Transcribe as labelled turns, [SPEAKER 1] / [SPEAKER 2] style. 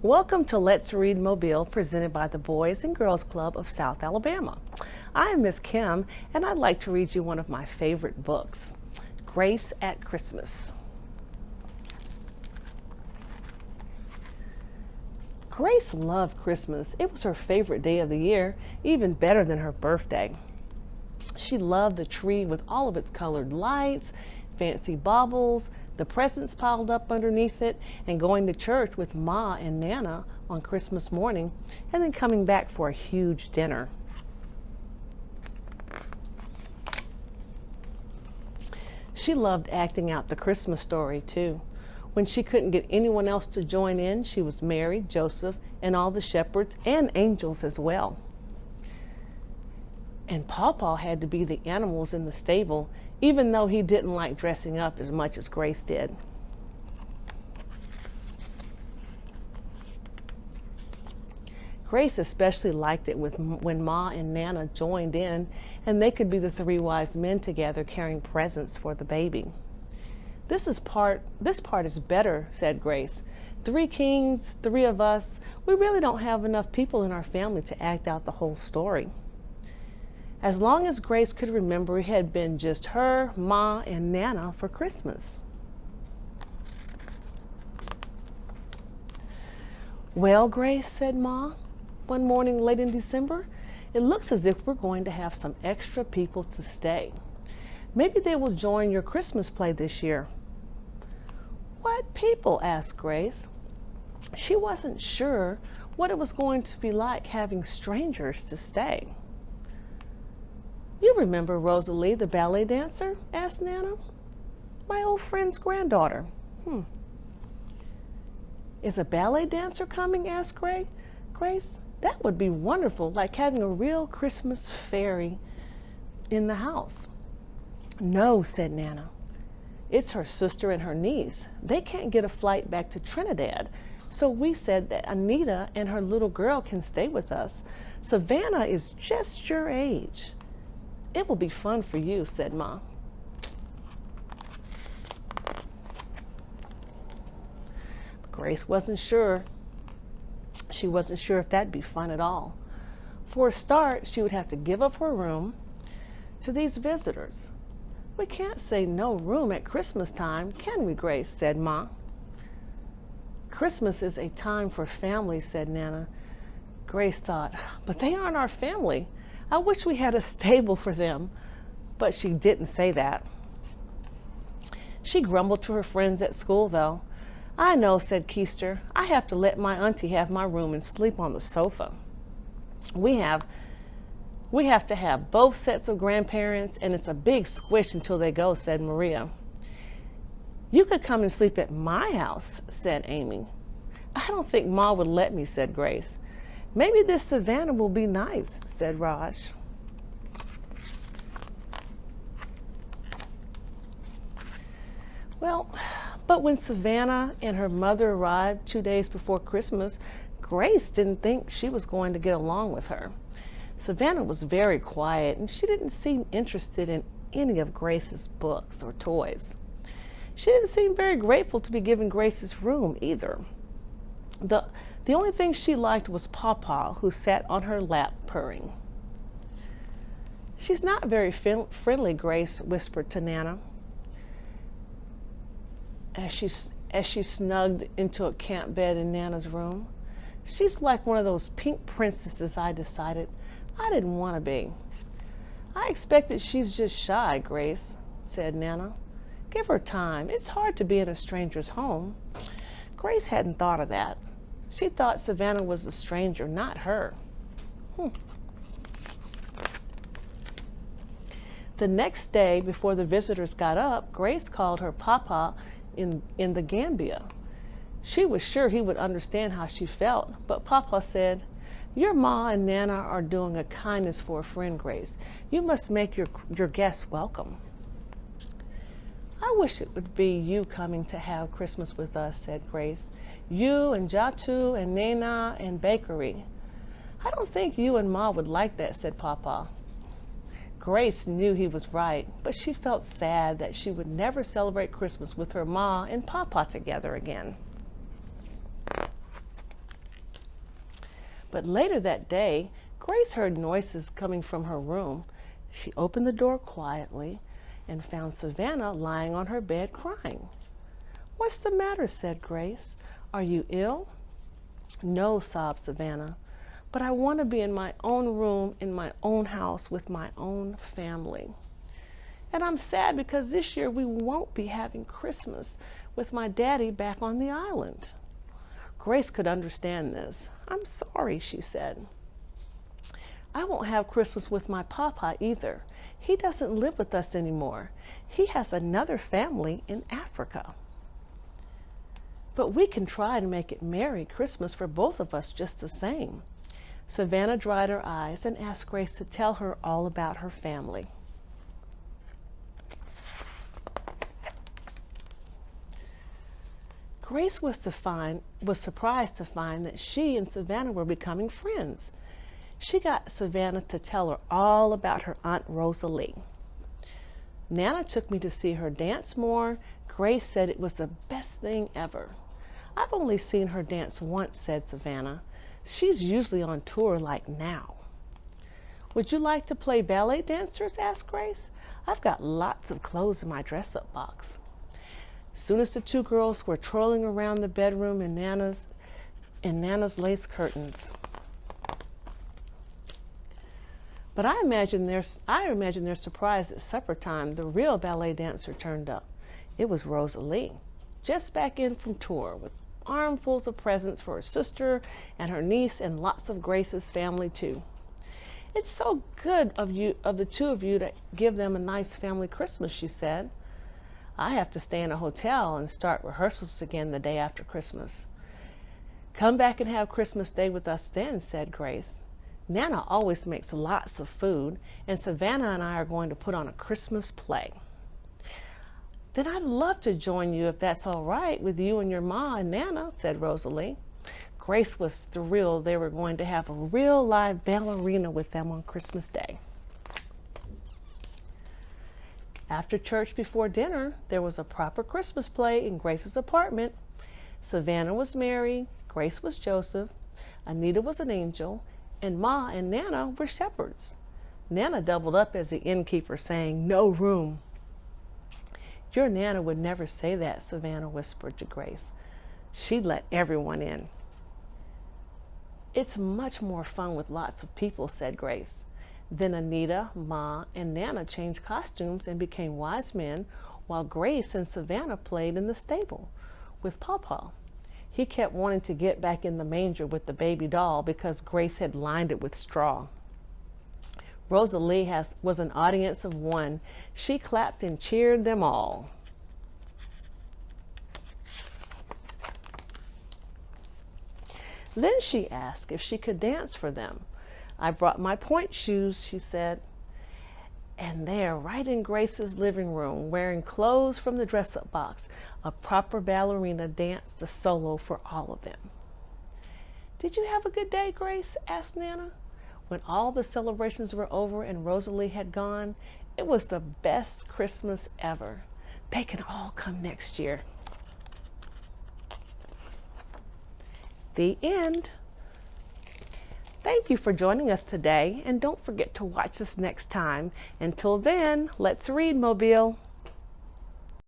[SPEAKER 1] Welcome to Let's Read Mobile, presented by the Boys and Girls Club of South Alabama. I am Miss Kim, and I'd like to read you one of my favorite books, Grace at Christmas. Grace loved Christmas. It was her favorite day of the year, even better than her birthday. She loved the tree with all of its colored lights, fancy baubles, the presents piled up underneath it, and going to church with Ma and Nana on Christmas morning, and then coming back for a huge dinner. She loved acting out the Christmas story, too. When she couldn't get anyone else to join in, she was Mary, Joseph, and all the shepherds and angels as well. And Pawpaw had to be the animals in the stable, even though he didn't like dressing up as much as Grace did. Grace especially liked it when Ma and Nana joined in, and they could be the three wise men together carrying presents for the baby. This part is better, said Grace. 3 kings, 3 of us. We really don't have enough people in our family to act out the whole story. As long as Grace could remember, it had been just her, Ma, and Nana for Christmas. Well, Grace, said Ma, one morning late in December, it looks as if we're going to have some extra people to stay. Maybe they will join your Christmas play this year. What people? Asked Grace. She wasn't sure what it was going to be like having strangers to stay. You remember Rosalie, the ballet dancer? Asked Nana. My old friend's granddaughter. Is a ballet dancer coming? Asked Grace. That would be wonderful, like having a real Christmas fairy in the house. No, said Nana. It's her sister and her niece. They can't get a flight back to Trinidad, so we said that Anita and her little girl can stay with us. Savannah is just your age. It will be fun for you, said Ma. Grace wasn't sure. She wasn't sure if that'd be fun at all. For a start, she would have to give up her room to these visitors. We can't say no room at Christmas time, can we, Grace? Said Ma. Christmas is a time for family, said Nana. Grace thought, but they aren't our family. I wish we had a stable for them. But she didn't say that. She grumbled to her friends at school, though. I know, said Keister. I have to let my auntie have my room and sleep on the sofa. We have to have both sets of grandparents, and it's a big squish until they go, said Maria. You could come and sleep at my house, said Amy. I don't think Ma would let me, said Grace. Maybe this Savannah will be nice, said Raj. Well, but when Savannah and her mother arrived 2 days before Christmas, Grace didn't think she was going to get along with her. Savannah was very quiet, and she didn't seem interested in any of Grace's books or toys. She didn't seem very grateful to be given Grace's room either. The only thing she liked was Pawpaw, who sat on her lap purring. She's not very friendly, Grace whispered to Nana, as she snugged into a camp bed in Nana's room. She's like one of those pink princesses I decided I didn't want to be. I expected she's just shy, Grace, said Nana. Give her time. It's hard to be in a stranger's home. Grace hadn't thought of that. She thought Savannah was the stranger, not her. The next day, before the visitors got up, Grace called her Papa in the Gambia. She was sure he would understand how she felt, but Papa said, your Ma and Nana are doing a kindness for a friend, Grace. You must make your guests welcome. I wish it would be you coming to have Christmas with us, said Grace. You and Jatu and Nana and Bakery. I don't think you and Ma would like that, said Papa. Grace knew he was right, but she felt sad that she would never celebrate Christmas with her Ma and Papa together again. But later that day, Grace heard noises coming from her room. She opened the door quietly and found Savannah lying on her bed crying. "What's the matter?" said Grace. "Are you ill?" "No," sobbed Savannah, "but I want to be in my own room, in my own house, with my own family. And I'm sad because this year we won't be having Christmas with my daddy back on the island." Grace could understand this. "I'm sorry," she said. "I won't have Christmas with my papa either. He doesn't live with us anymore. He has another family in Africa. But we can try to make it Merry Christmas for both of us just the same." Savannah dried her eyes and asked Grace to tell her all about her family. Grace was surprised to find that she and Savannah were becoming friends. She got Savannah to tell her all about her Aunt Rosalie. "Nana took me to see her dance more. Grace said it was the best thing ever." "I've only seen her dance once," said Savannah. "She's usually on tour like now." "Would you like to play ballet dancers?" asked Grace. "I've got lots of clothes in my dress-up box." As soon as the two girls were twirling around the bedroom in Nana's lace curtains. But I imagine they're surprised at supper time. The real ballet dancer turned up. It was Rosalie, just back in from tour with armfuls of presents for her sister and her niece and lots of Grace's family too. "It's so good of the two of you to give them a nice family Christmas," she said. "I have to stay in a hotel and start rehearsals again the day after Christmas." "Come back and have Christmas Day with us then," said Grace. "Nana always makes lots of food, and Savannah and I are going to put on a Christmas play." "Then I'd love to join you if that's all right with you and your ma and Nana," said Rosalie. Grace was thrilled they were going to have a real live ballerina with them on Christmas Day. After church before dinner, there was a proper Christmas play in Grace's apartment. Savannah was Mary, Grace was Joseph, Anita was an angel, and Ma and Nana were shepherds. Nana doubled up as the innkeeper, saying, "No room." "Your Nana would never say that," Savannah whispered to Grace. "She'd let everyone in." "It's much more fun with lots of people," said Grace. Then Anita, Ma, and Nana changed costumes and became wise men, while Grace and Savannah played in the stable with Pawpaw. He kept wanting to get back in the manger with the baby doll because Grace had lined it with straw. Rosalie was an audience of one. She clapped and cheered them all. Then she asked if she could dance for them. "I brought my point shoes," she said. And there, right in Grace's living room, wearing clothes from the dress-up box, a proper ballerina danced the solo for all of them. "Did you have a good day, Grace?" asked Nana. When all the celebrations were over and Rosalie had gone, it was the best Christmas ever. They can all come next year. The end. Thank you for joining us today, and don't forget to watch us next time. Until then, let's read, Mobile.